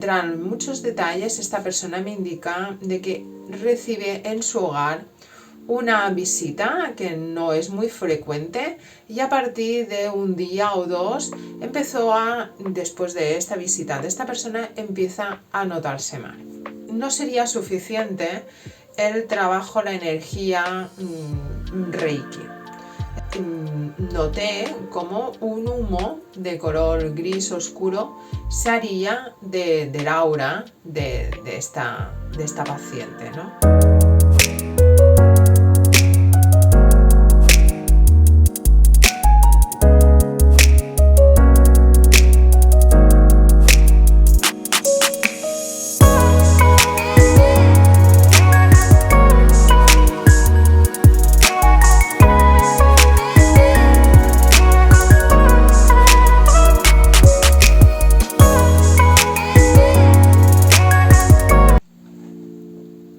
entran muchos detalles, esta persona me indica de que recibe en su hogar una visita que no es muy frecuente y a partir de un día o dos después de esta visita de esta persona, empieza a notarse mal. No sería suficiente el trabajo, la energía Reiki. Noté como un humo de color gris oscuro salía del aura de esta paciente, ¿no?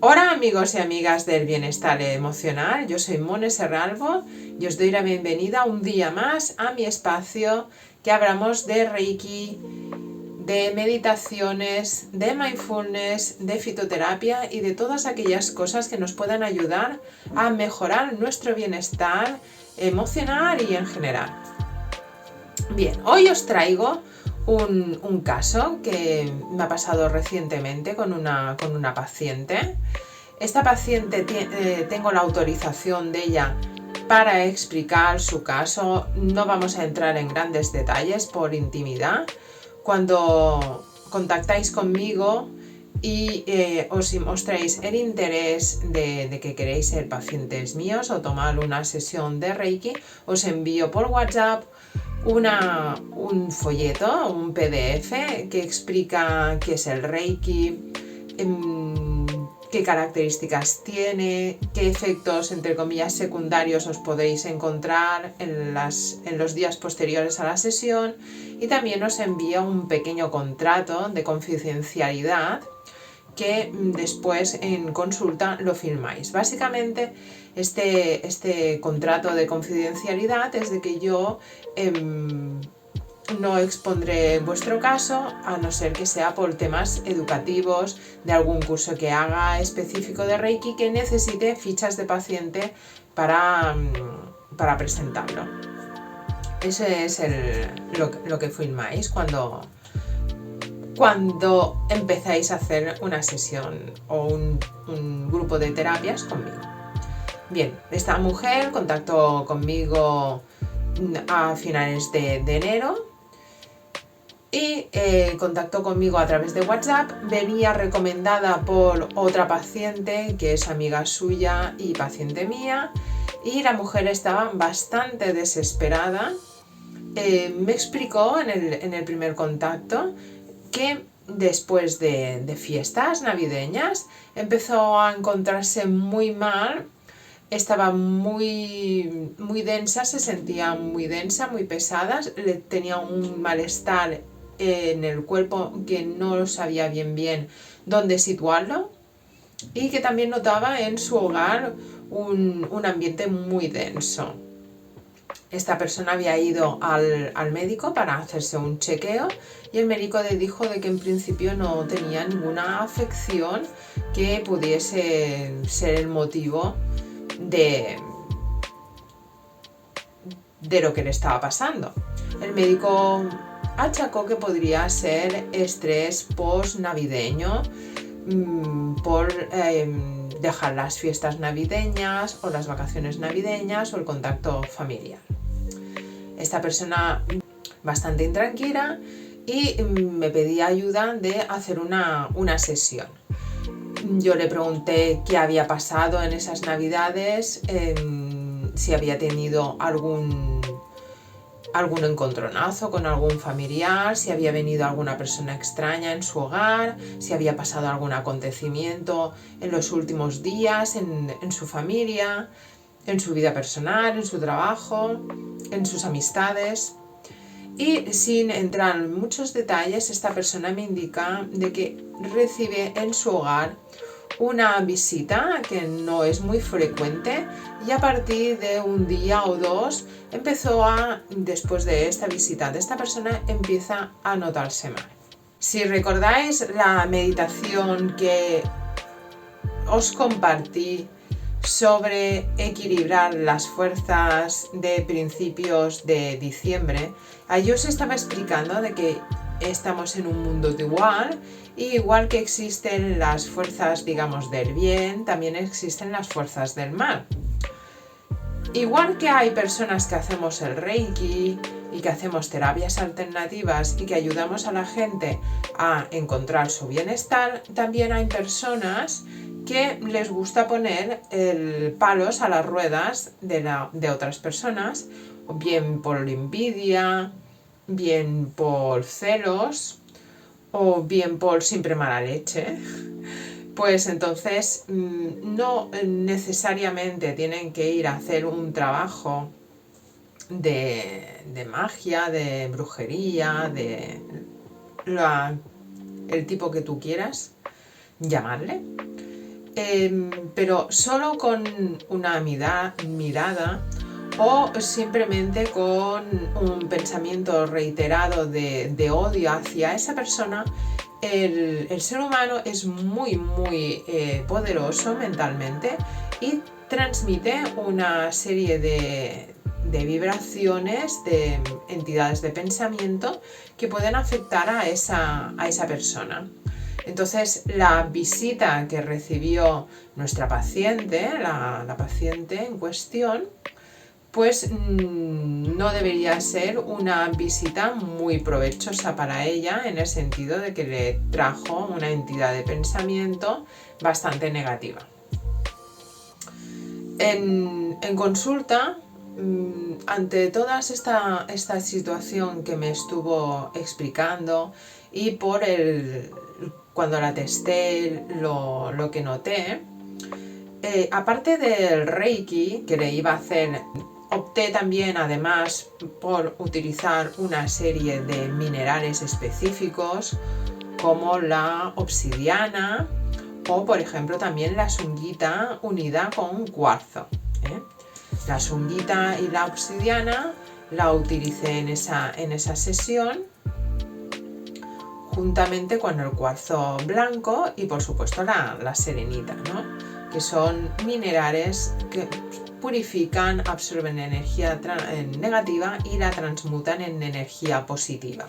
Hola amigos y amigas del bienestar emocional, yo soy Mone Serralvo y os doy la bienvenida un día más a mi espacio que hablamos de Reiki, de meditaciones, de mindfulness, de fitoterapia y de todas aquellas cosas que nos puedan ayudar a mejorar nuestro bienestar emocional y en general. Bien, hoy os traigo un caso que me ha pasado recientemente con una paciente. Esta paciente tengo la autorización de ella para explicar su caso. No vamos a entrar en grandes detalles por intimidad. Cuando contactáis conmigo y os mostráis el interés de que queréis ser pacientes míos o tomar una sesión de Reiki, os envío por WhatsApp un folleto, un PDF que explica qué es el Reiki, qué características tiene, qué efectos, entre comillas, secundarios os podéis encontrar en los días posteriores a la sesión, y también os envío un pequeño contrato de confidencialidad que después en consulta lo firmáis. Básicamente este contrato de confidencialidad es de que yo no expondré vuestro caso a no ser que sea por temas educativos de algún curso que haga específico de Reiki que necesite fichas de paciente para presentarlo. Eso es lo que firmáis cuando empezáis a hacer una sesión o un grupo de terapias conmigo. Bien, esta mujer contactó conmigo a finales de enero y contactó conmigo a través de WhatsApp. Venía recomendada por otra paciente que es amiga suya y paciente mía, y la mujer estaba bastante desesperada. Me explicó en el primer contacto que después de fiestas navideñas empezó a encontrarse muy mal, estaba muy densa, se sentía muy densa, muy pesada, tenía un malestar en el cuerpo que no sabía bien dónde situarlo, y que también notaba en su hogar un ambiente muy denso. Esta persona había ido al médico para hacerse un chequeo y el médico le dijo de que en principio no tenía ninguna afección que pudiese ser el motivo de lo que le estaba pasando. El médico achacó que podría ser estrés post-navideño por dejar las fiestas navideñas o las vacaciones navideñas o el contacto familiar. Esta persona bastante intranquila y me pedía ayuda de hacer una sesión. Yo le pregunté qué había pasado en esas navidades, si había tenido algún encontronazo con algún familiar, si había venido alguna persona extraña en su hogar, si había pasado algún acontecimiento en los últimos días en su familia, en su vida personal, en su trabajo, en sus amistades. Y sin entrar en muchos detalles, esta persona me indica de que recibe en su hogar una visita que no es muy frecuente, y a partir de un día o dos después de esta visita de esta persona, empieza a notarse mal. Si recordáis la meditación que os compartí sobre equilibrar las fuerzas de principios de diciembre, allí os estaba explicando de que estamos en un mundo dual y igual que existen las fuerzas, digamos, del bien, también existen las fuerzas del mal. Igual que hay personas que hacemos el Reiki y que hacemos terapias alternativas y que ayudamos a la gente a encontrar su bienestar, también hay personas que les gusta poner palos a las ruedas de otras personas, bien por envidia, bien por celos o bien por siempre mala leche. Pues entonces no necesariamente tienen que ir a hacer un trabajo de magia, de brujería, el tipo que tú quieras llamarle, pero solo con una mirada o simplemente con un pensamiento reiterado de odio hacia esa persona. El ser humano es muy poderoso mentalmente y transmite una serie de vibraciones, de entidades de pensamiento que pueden afectar a esa persona. Entonces, la visita que recibió nuestra paciente, la paciente en cuestión, pues no debería ser una visita muy provechosa para ella, en el sentido de que le trajo una entidad de pensamiento bastante negativa. En consulta, ante toda esta situación que me estuvo explicando y por cuando la testé, lo que noté, aparte del Reiki que le iba a hacer, opté también además por utilizar una serie de minerales específicos como la obsidiana o por ejemplo también la sunguita unida con cuarzo. La sunguita y la obsidiana la utilicé en esa sesión juntamente con el cuarzo blanco y por supuesto la selenita, ¿no? Que son minerales que purifican, absorben energía negativa y la transmutan en energía positiva.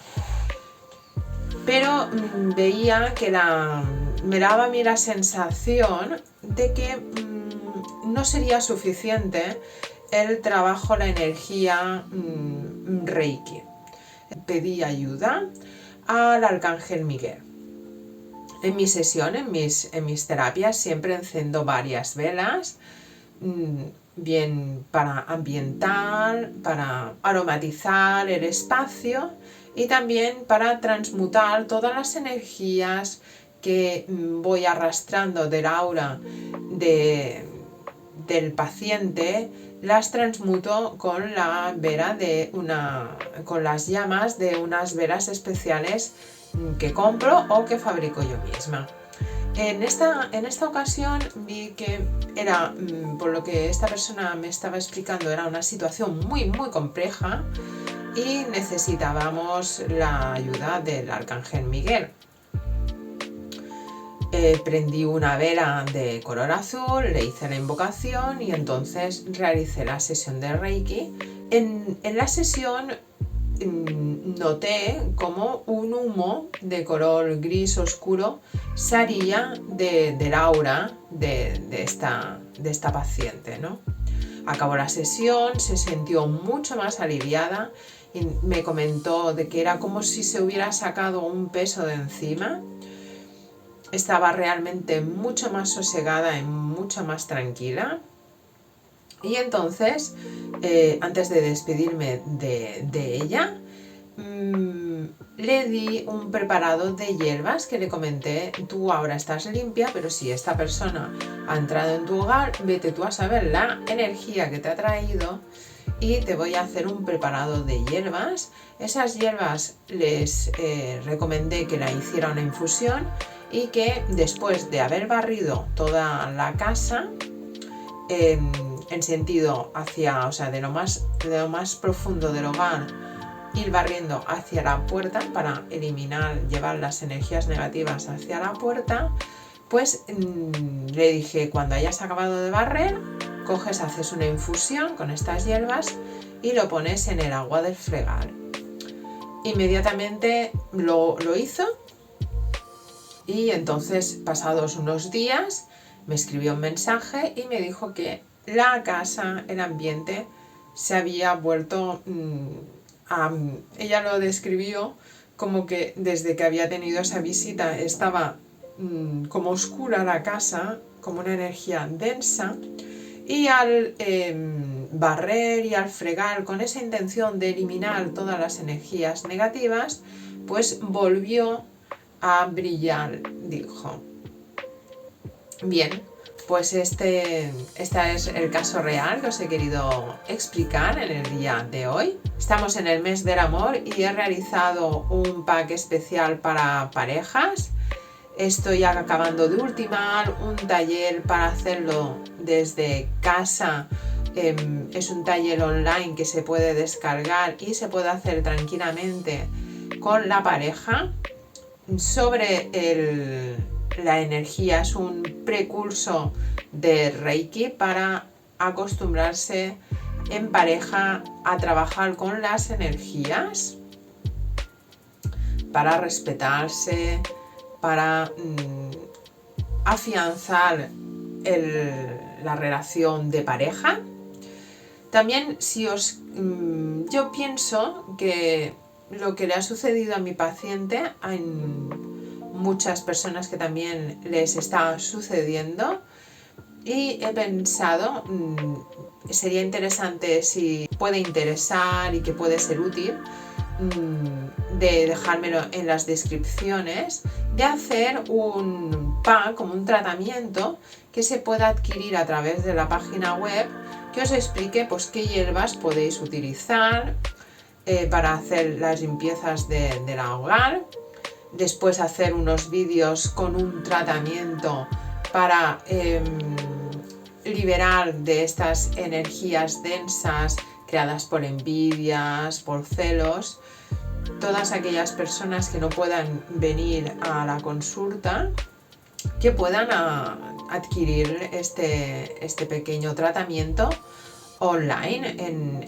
Pero veía que me daba a mí la sensación de que no sería suficiente el trabajo, la energía Reiki. Pedí ayuda al Arcángel Miguel. En mi sesión, en mis terapias, siempre encendo varias velas, bien para ambientar, para aromatizar el espacio y también para transmutar todas las energías que voy arrastrando del aura del paciente. Las transmuto con la vela con las llamas de unas velas especiales que compro o que fabrico yo misma. En esta ocasión vi que era, por lo que esta persona me estaba explicando, era una situación muy compleja y necesitábamos la ayuda del Arcángel Miguel. Prendí una vela de color azul, le hice la invocación y entonces realicé la sesión de Reiki. En la sesión noté como un humo de color gris oscuro salía del aura de esta paciente, ¿no? Acabó la sesión, se sintió mucho más aliviada y me comentó de que era como si se hubiera sacado un peso de encima. Estaba realmente mucho más sosegada y mucho más tranquila. Y entonces, antes de despedirme de ella, le di un preparado de hierbas que le comenté: tú ahora estás limpia, pero si esta persona ha entrado en tu hogar, vete tú a saber la energía que te ha traído y te voy a hacer un preparado de hierbas. Esas hierbas les recomendé que la hiciera una infusión y que después de haber barrido toda la casa en sentido hacia, o sea, de lo más profundo del hogar ir barriendo hacia la puerta para eliminar, llevar las energías negativas hacia la puerta, pues le dije, cuando hayas acabado de barrer, coges, haces una infusión con estas hierbas y lo pones en el agua del fregar. Inmediatamente lo hizo y entonces, pasados unos días, me escribió un mensaje y me dijo que la casa, el ambiente, se había vuelto ella lo describió como que desde que había tenido esa visita estaba como oscura la casa, como una energía densa, y al barrer y al fregar con esa intención de eliminar todas las energías negativas, pues volvió a brillar, dijo. Bien, pues este es el caso real que os he querido explicar en el día de hoy. Estamos en el mes del amor y he realizado un pack especial para parejas. Estoy acabando de ultimar un taller para hacerlo desde casa. Es un taller online que se puede descargar y se puede hacer tranquilamente con la pareja. Sobre la energía, es un precurso de Reiki para acostumbrarse en pareja a trabajar con las energías, para respetarse, para afianzar la relación de pareja. También yo pienso que lo que le ha sucedido a mi paciente, hay muchas personas que también les está sucediendo, y he pensado, sería interesante, si puede interesar y que puede ser útil, de dejármelo en las descripciones, de hacer un pack, como un tratamiento que se pueda adquirir a través de la página web, que os explique pues qué hierbas podéis utilizar para hacer las limpiezas del hogar. Después hacer unos vídeos con un tratamiento para liberar de estas energías densas creadas por envidias, por celos. Todas aquellas personas que no puedan venir a la consulta, que puedan adquirir este pequeño tratamiento online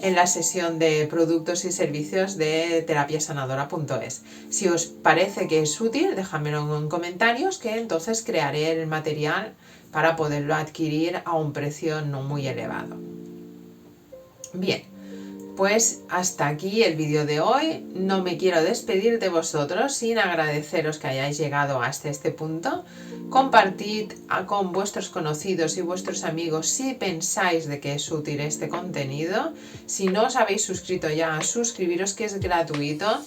en la sesión de productos y servicios de terapiasanadora.es. Si os parece que es útil, dejadmelo en comentarios, que entonces crearé el material para poderlo adquirir a un precio no muy elevado. Bien, pues hasta aquí el vídeo de hoy. No me quiero despedir de vosotros sin agradeceros que hayáis llegado hasta este punto. Compartid con vuestros conocidos y vuestros amigos si pensáis de que es útil este contenido. Si no os habéis suscrito ya, suscribiros, que es gratuito,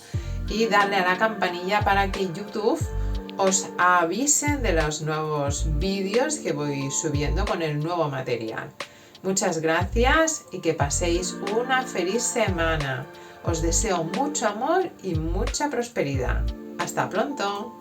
y darle a la campanilla para que YouTube os avise de los nuevos vídeos que voy subiendo con el nuevo material. Muchas gracias y que paséis una feliz semana. Os deseo mucho amor y mucha prosperidad. ¡Hasta pronto!